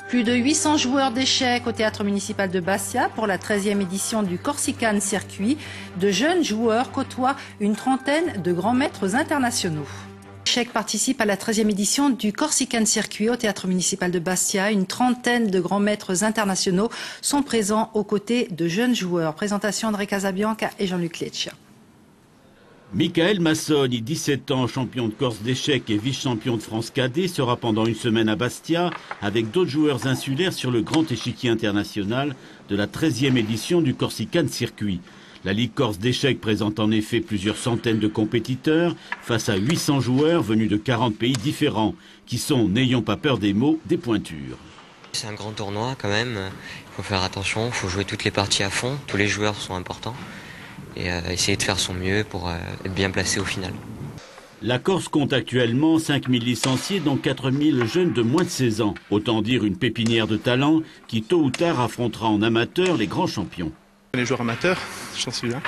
Plus de 800 joueurs d'échecs au théâtre municipal de Bastia pour la 13e édition du Corsican Circuit. De jeunes joueurs côtoient une trentaine de grands maîtres internationaux. L'échec participe à la 13e édition du Corsican Circuit au théâtre municipal de Bastia. Une trentaine de grands maîtres internationaux sont présents aux côtés de jeunes joueurs. Présentation André Casabianca et Jean-Luc Leccia. Michael Massoni, 17 ans, champion de Corse d'échecs et vice-champion de France cadet, sera pendant une semaine à Bastia avec d'autres joueurs insulaires sur le grand échiquier international de la 13e édition du Corsican Circuit. La Ligue Corse d'échecs présente en effet plusieurs centaines de compétiteurs face à 800 joueurs venus de 40 pays différents qui sont, n'ayons pas peur des mots, des pointures. C'est un grand tournoi quand même, il faut faire attention, il faut jouer toutes les parties à fond, tous les joueurs sont importants. Et essayer de faire son mieux pour être bien placé au final. La Corse compte actuellement 5000 licenciés, dont 4000 jeunes de moins de 16 ans. Autant dire une pépinière de talents qui tôt ou tard affrontera en amateur les grands champions. Les joueurs amateurs, j'en suis là,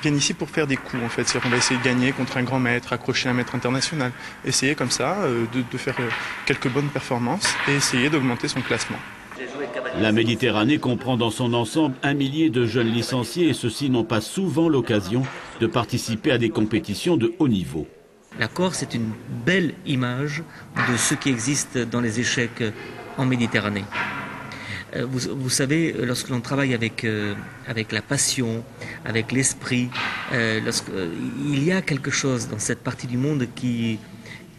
viennent ici pour faire des coups en fait. C'est-à-dire qu'on va essayer de gagner contre un grand maître, accrocher un maître international. Essayer comme ça de faire quelques bonnes performances et essayer d'augmenter son classement. La Méditerranée comprend dans son ensemble 1 millier de jeunes licenciés et ceux-ci n'ont pas souvent l'occasion de participer à des compétitions de haut niveau. La Corse est une belle image de ce qui existe dans les échecs en Méditerranée. Vous savez, lorsque l'on travaille avec la passion, avec l'esprit, il y a quelque chose dans cette partie du monde qui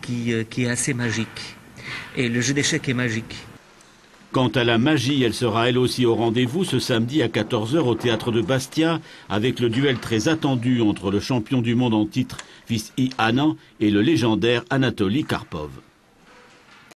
est assez magique. Et le jeu d'échecs est magique. Quant à la magie, elle sera elle aussi au rendez-vous ce samedi à 14 h au théâtre de Bastia avec le duel très attendu entre le champion du monde en titre Fils I Anand et le légendaire Anatoly Karpov.